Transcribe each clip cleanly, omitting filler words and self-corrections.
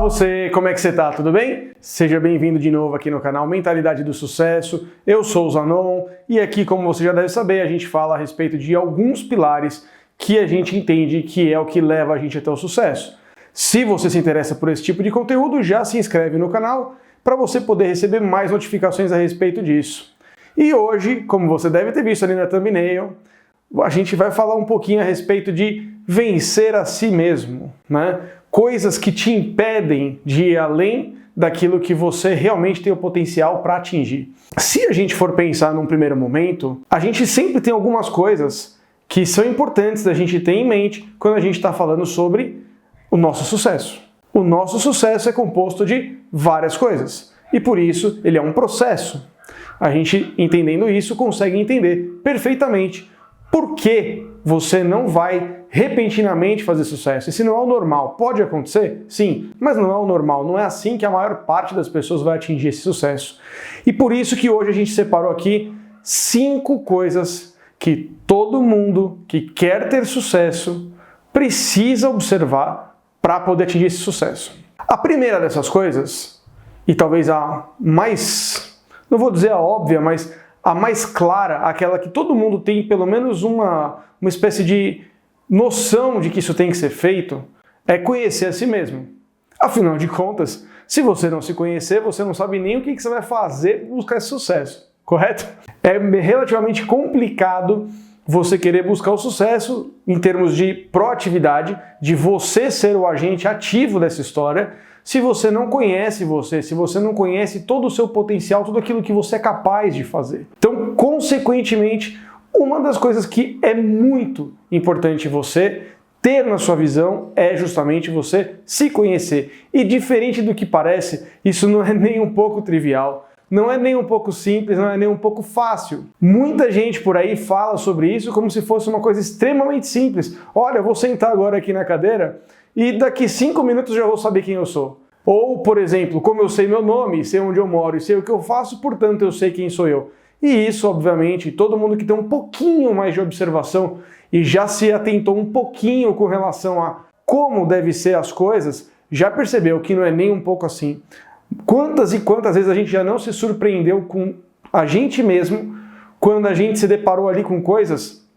você, como é que você tá? Tudo bem? Seja bem-vindo de novo aqui no canal Mentalidade do Sucesso. Eu sou o Zanon e aqui, como você já deve saber, a gente fala a respeito de alguns pilares que a gente entende que é o que leva a gente até o sucesso. Se você se interessa por esse tipo de conteúdo, já se inscreve no canal para você poder receber mais notificações a respeito disso. E hoje, como você deve ter visto ali na thumbnail, a gente vai falar um pouquinho a respeito de vencer a si mesmo, né? Coisas que te impedem de ir além daquilo que você realmente tem o potencial para atingir. Se a gente for pensar num primeiro momento, a gente sempre tem algumas coisas que são importantes da gente ter em mente quando a gente está falando sobre o nosso sucesso. O nosso sucesso é composto de várias coisas e por isso ele é um processo. A gente, entendendo isso, consegue entender perfeitamente por que você não vai repentinamente fazer sucesso. Esse não é o normal. Pode acontecer? Sim, mas não é o normal. Não é assim que a maior parte das pessoas vai atingir esse sucesso. E por isso que hoje a gente separou aqui 5 coisas que todo mundo que quer ter sucesso precisa observar para poder atingir esse sucesso. A primeira dessas coisas, e talvez a mais, não vou dizer a óbvia, mas a mais clara, aquela que todo mundo tem pelo menos uma espécie de noção de que isso tem que ser feito, é conhecer a si mesmo. Afinal de contas, se você não se conhecer, você não sabe nem o que você vai fazer para buscar esse sucesso, correto? É relativamente complicado você querer buscar o sucesso em termos de proatividade, de você ser o agente ativo dessa história, se você não conhece você, se você não conhece todo o seu potencial, tudo aquilo que você é capaz de fazer. Então, consequentemente, uma das coisas que é muito importante você ter na sua visão é justamente você se conhecer. E diferente do que parece, isso não é nem um pouco trivial, não é nem um pouco simples, não é nem um pouco fácil. Muita gente por aí fala sobre isso como se fosse uma coisa extremamente simples. Olha, eu vou sentar agora aqui na cadeira e daqui 5 minutos já vou saber quem eu sou. Ou, por exemplo, como eu sei meu nome, sei onde eu moro e sei o que eu faço, portanto eu sei quem sou eu. E isso, obviamente, todo mundo que tem um pouquinho mais de observação e já se atentou um pouquinho com relação a como deve ser as coisas, já percebeu que não é nem um pouco assim. Quantas e quantas vezes a gente já não se surpreendeu com a gente mesmo quando a gente se deparou ali com coisas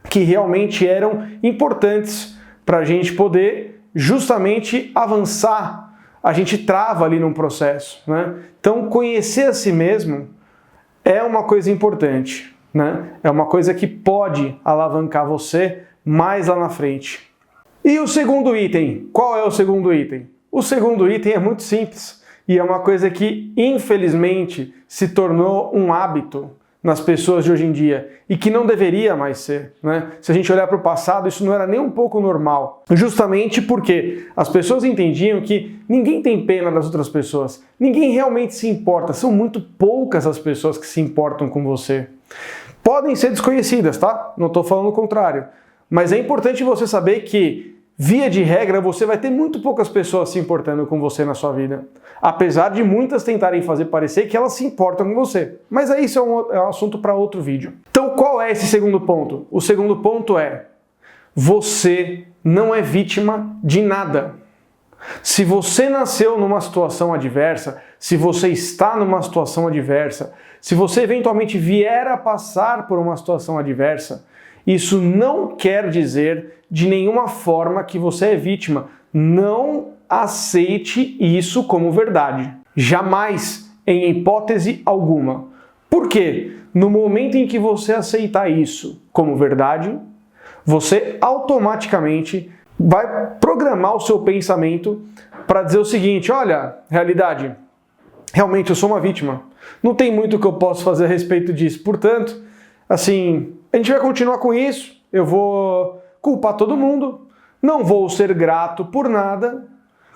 que realmente eram importantes para a gente poder justamente avançar. A gente trava ali num processo, né? Então, conhecer a si mesmo é uma coisa importante, né? É uma coisa que pode alavancar você mais lá na frente. E o segundo item? Qual é o segundo item? O segundo item é muito simples e é uma coisa que, infelizmente, se tornou um hábito nas pessoas de hoje em dia e que não deveria mais ser, né? Se a gente olhar para o passado, isso não era nem um pouco normal, justamente porque as pessoas entendiam que ninguém tem pena das outras pessoas, ninguém realmente se importa, são muito poucas as pessoas que se importam com você. Podem ser desconhecidas, tá? Não estou falando o contrário, mas é importante você saber que, via de regra, você vai ter muito poucas pessoas se importando com você na sua vida. Apesar de muitas tentarem fazer parecer que elas se importam com você. Mas aí isso é um assunto para outro vídeo. Então qual é esse segundo ponto? O segundo ponto é: você não é vítima de nada. Se você nasceu numa situação adversa, se você está numa situação adversa, se você eventualmente vier a passar por uma situação adversa, isso não quer dizer de nenhuma forma que você é vítima. Não aceite isso como verdade. Jamais, em hipótese alguma. Por quê? No momento em que você aceitar isso como verdade, você automaticamente vai programar o seu pensamento para dizer o seguinte: olha, realidade, realmente eu sou uma vítima. Não tem muito que eu possa fazer a respeito disso. Portanto, assim, a gente vai continuar com isso, eu vou culpar todo mundo, não vou ser grato por nada,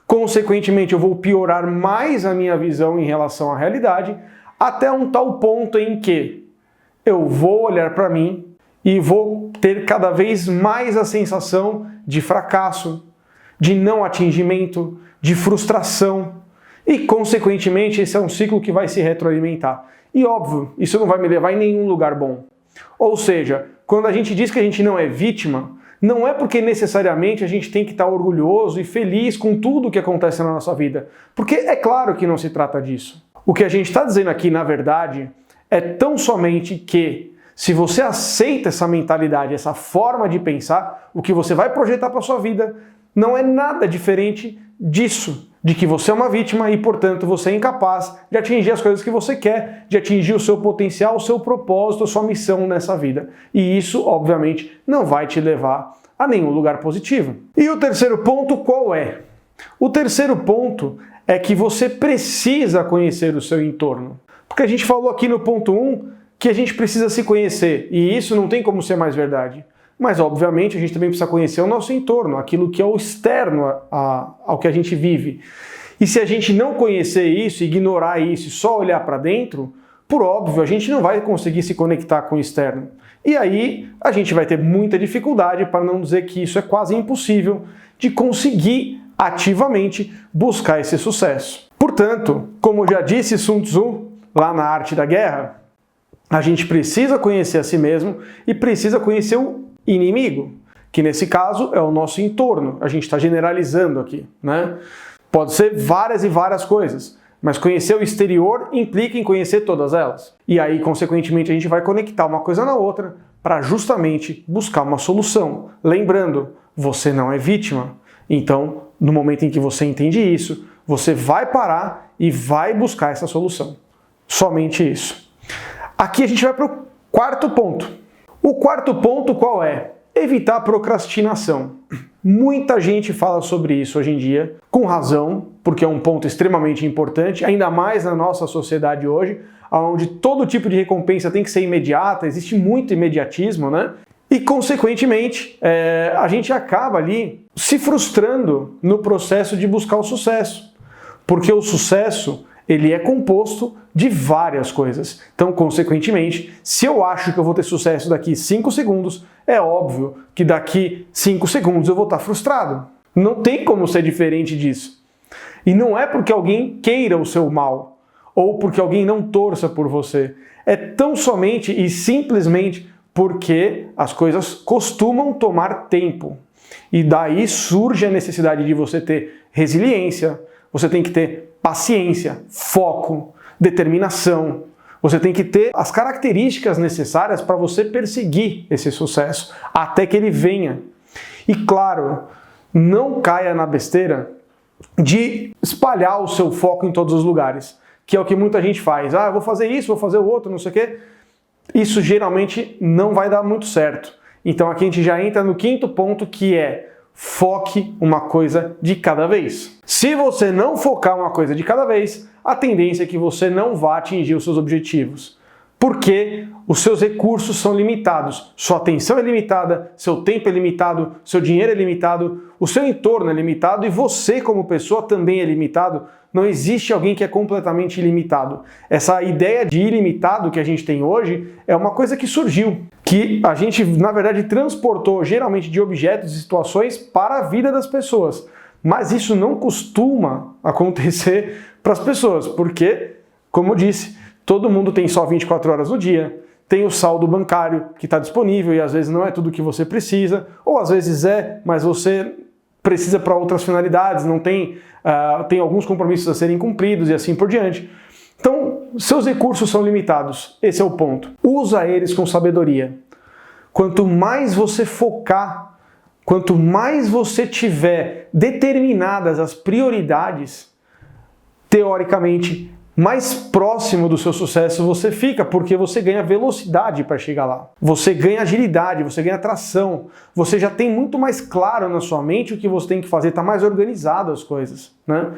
consequentemente eu vou piorar mais a minha visão em relação à realidade, até um tal ponto em que eu vou olhar para mim e vou ter cada vez mais a sensação de fracasso, de não atingimento, de frustração, e consequentemente esse é um ciclo que vai se retroalimentar. E óbvio, isso não vai me levar em nenhum lugar bom. Ou seja, quando a gente diz que a gente não é vítima, não é porque necessariamente a gente tem que estar orgulhoso e feliz com tudo que acontece na nossa vida, porque é claro que não se trata disso. O que a gente está dizendo aqui, na verdade, é tão somente que se você aceita essa mentalidade, essa forma de pensar, o que você vai projetar para a sua vida não é nada diferente disso, de que você é uma vítima e, portanto, você é incapaz de atingir as coisas que você quer, de atingir o seu potencial, o seu propósito, a sua missão nessa vida. E isso, obviamente, não vai te levar a nenhum lugar positivo. E o terceiro ponto qual é? O terceiro ponto é que você precisa conhecer o seu entorno. Porque a gente falou aqui no ponto 1 que a gente precisa se conhecer, e isso não tem como ser mais verdade. Mas, obviamente, a gente também precisa conhecer o nosso entorno, aquilo que é o externo ao que a gente vive. E se a gente não conhecer isso, ignorar isso e só olhar para dentro, por óbvio, a gente não vai conseguir se conectar com o externo. E aí a gente vai ter muita dificuldade, para não dizer que isso é quase impossível, de conseguir ativamente buscar esse sucesso. Portanto, como já disse Sun Tzu, lá na Arte da Guerra, a gente precisa conhecer a si mesmo e precisa conhecer o inimigo, que nesse caso é o nosso entorno. A gente está generalizando aqui, né? Pode ser várias e várias coisas, mas conhecer o exterior implica em conhecer todas elas. E aí, consequentemente, a gente vai conectar uma coisa na outra para justamente buscar uma solução. Lembrando, você não é vítima. Então, no momento em que você entende isso, você vai parar e vai buscar essa solução. Somente isso. Aqui a gente vai para o quarto ponto. O quarto ponto qual é? Evitar a procrastinação. Muita gente fala sobre isso hoje em dia, com razão, porque é um ponto extremamente importante, ainda mais na nossa sociedade hoje, onde todo tipo de recompensa tem que ser imediata, existe muito imediatismo, né? E, consequentemente, a gente acaba ali se frustrando no processo de buscar o sucesso. Porque o sucesso, ele é composto de várias coisas. Então, consequentemente, se eu acho que eu vou ter sucesso daqui 5 segundos, é óbvio que daqui 5 segundos eu vou estar frustrado. Não tem como ser diferente disso. E não é porque alguém queira o seu mal, ou porque alguém não torça por você. É tão somente e simplesmente porque as coisas costumam tomar tempo. E daí surge a necessidade de você ter resiliência, você tem que ter paciência, foco, determinação. Você tem que ter as características necessárias para você perseguir esse sucesso até que ele venha. E claro, não caia na besteira de espalhar o seu foco em todos os lugares, que é o que muita gente faz. Ah, eu vou fazer isso, vou fazer o outro, não sei o quê. Isso geralmente não vai dar muito certo. Então aqui a gente já entra no quinto ponto, que é foque uma coisa de cada vez. Se você não focar uma coisa de cada vez, a tendência é que você não vá atingir os seus objetivos. Porque os seus recursos são limitados, sua atenção é limitada, seu tempo é limitado, seu dinheiro é limitado, o seu entorno é limitado e você como pessoa também é limitado. Não existe alguém que é completamente ilimitado. Essa ideia de ilimitado que a gente tem hoje é uma coisa que surgiu, que a gente, na verdade, transportou geralmente de objetos e situações para a vida das pessoas. Mas isso não costuma acontecer para as pessoas, porque, como eu disse, todo mundo tem só 24 horas no dia, tem o saldo bancário que está disponível e às vezes não é tudo que você precisa, ou às vezes é, mas você precisa para outras finalidades, não tem, tem alguns compromissos a serem cumpridos e assim por diante. Então, seus recursos são limitados, esse é o ponto. Usa eles com sabedoria. Quanto mais você focar, quanto mais você tiver determinadas as prioridades, teoricamente, mais próximo do seu sucesso você fica, porque você ganha velocidade para chegar lá. Você ganha agilidade, você ganha tração, você já tem muito mais claro na sua mente o que você tem que fazer, está mais organizado as coisas, né?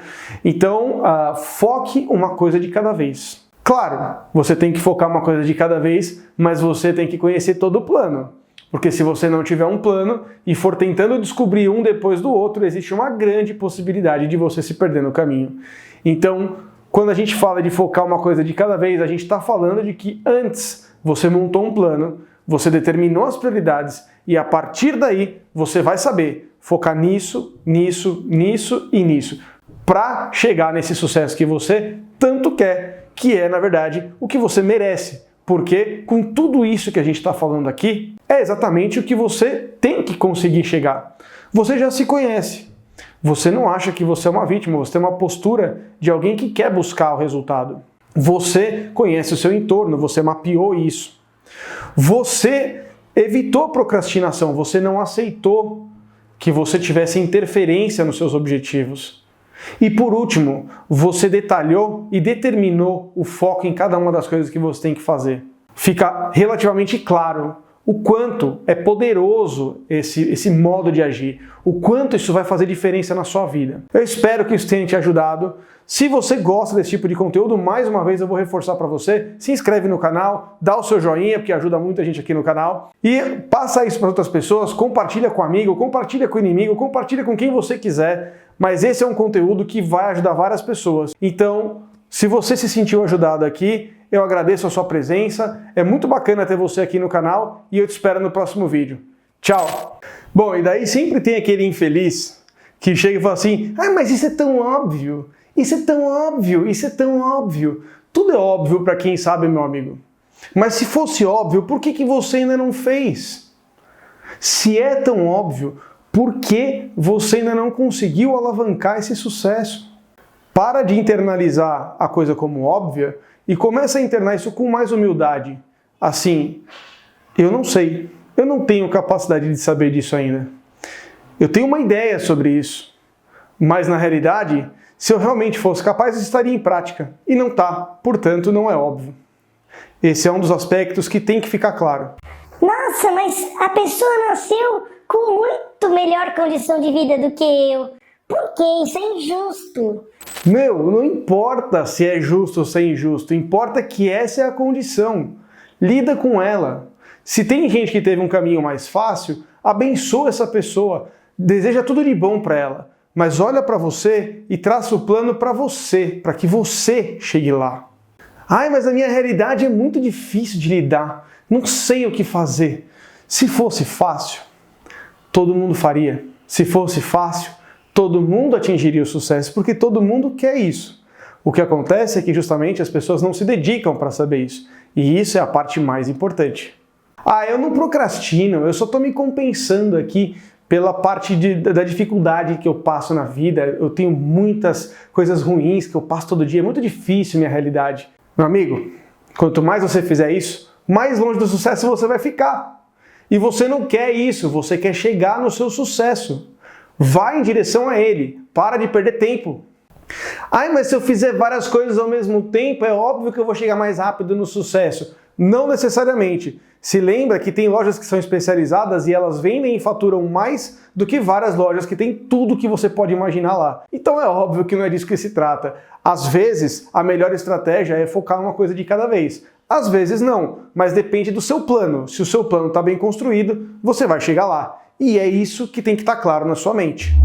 Então, foque uma coisa de cada vez. Claro, você tem que focar uma coisa de cada vez, mas você tem que conhecer todo o plano. Porque se você não tiver um plano e for tentando descobrir um depois do outro, existe uma grande possibilidade de você se perder no caminho. Então, quando a gente fala de focar uma coisa de cada vez, a gente está falando de que antes você montou um plano, você determinou as prioridades e a partir daí você vai saber focar nisso, nisso, nisso e nisso para chegar nesse sucesso que você tanto quer, que é, na verdade, o que você merece. Porque com tudo isso que a gente está falando aqui, é exatamente o que você tem que conseguir chegar. Você já se conhece. Você não acha que você é uma vítima, você tem uma postura de alguém que quer buscar o resultado. Você conhece o seu entorno, você mapeou isso. Você evitou procrastinação, você não aceitou que você tivesse interferência nos seus objetivos. E por último, você detalhou e determinou o foco em cada uma das coisas que você tem que fazer. Fica relativamente claro o quanto é poderoso esse modo de agir, o quanto isso vai fazer diferença na sua vida. Eu espero que isso tenha te ajudado. Se você gosta desse tipo de conteúdo, mais uma vez eu vou reforçar para você, se inscreve no canal, dá o seu joinha, porque ajuda muita gente aqui no canal, e passa isso para outras pessoas, compartilha com amigo, compartilha com inimigo, compartilha com quem você quiser, mas esse é um conteúdo que vai ajudar várias pessoas. Então, se você se sentiu ajudado aqui, eu agradeço a sua presença, é muito bacana ter você aqui no canal e eu te espero no próximo vídeo. Tchau! Bom, e daí sempre tem aquele infeliz que chega e fala assim: ah, mas isso é tão óbvio, isso é tão óbvio, isso é tão óbvio. Tudo é óbvio para quem sabe, meu amigo. Mas se fosse óbvio, por que você ainda não fez? Se é tão óbvio, por que você ainda não conseguiu alavancar esse sucesso? Para de internalizar a coisa como óbvia e começa a internar isso com mais humildade. Assim, eu não sei, eu não tenho capacidade de saber disso ainda. Eu tenho uma ideia sobre isso, mas na realidade, se eu realmente fosse capaz, eu estaria em prática. E não está, portanto não é óbvio. Esse é um dos aspectos que tem que ficar claro. Nossa, mas a pessoa nasceu com muito melhor condição de vida do que eu. Por quê? Isso é injusto. Meu, não importa se é justo ou se é injusto, importa que essa é a condição. Lida com ela. Se tem gente que teve um caminho mais fácil, abençoa essa pessoa, deseja tudo de bom para ela, mas olha para você e traça o plano para você, para que você chegue lá. Ai, mas a minha realidade é muito difícil de lidar, não sei o que fazer. Se fosse fácil, todo mundo faria. Se fosse fácil, todo mundo atingiria o sucesso, porque todo mundo quer isso. O que acontece é que justamente as pessoas não se dedicam para saber isso. E isso é a parte mais importante. Ah, eu não procrastino, eu só estou me compensando aqui pela parte da dificuldade que eu passo na vida. Eu tenho muitas coisas ruins que eu passo todo dia, é muito difícil minha realidade. Meu amigo, quanto mais você fizer isso, mais longe do sucesso você vai ficar. E você não quer isso, você quer chegar no seu sucesso. Vai em direção a ele, para de perder tempo. Ai, mas se eu fizer várias coisas ao mesmo tempo, é óbvio que eu vou chegar mais rápido no sucesso. Não necessariamente. Se lembra que tem lojas que são especializadas e elas vendem e faturam mais do que várias lojas que tem tudo que você pode imaginar lá. Então é óbvio que não é disso que se trata. Às vezes, a melhor estratégia é focar uma coisa de cada vez. Às vezes não, mas depende do seu plano. Se o seu plano está bem construído, você vai chegar lá. E é isso que tem que estar claro na sua mente.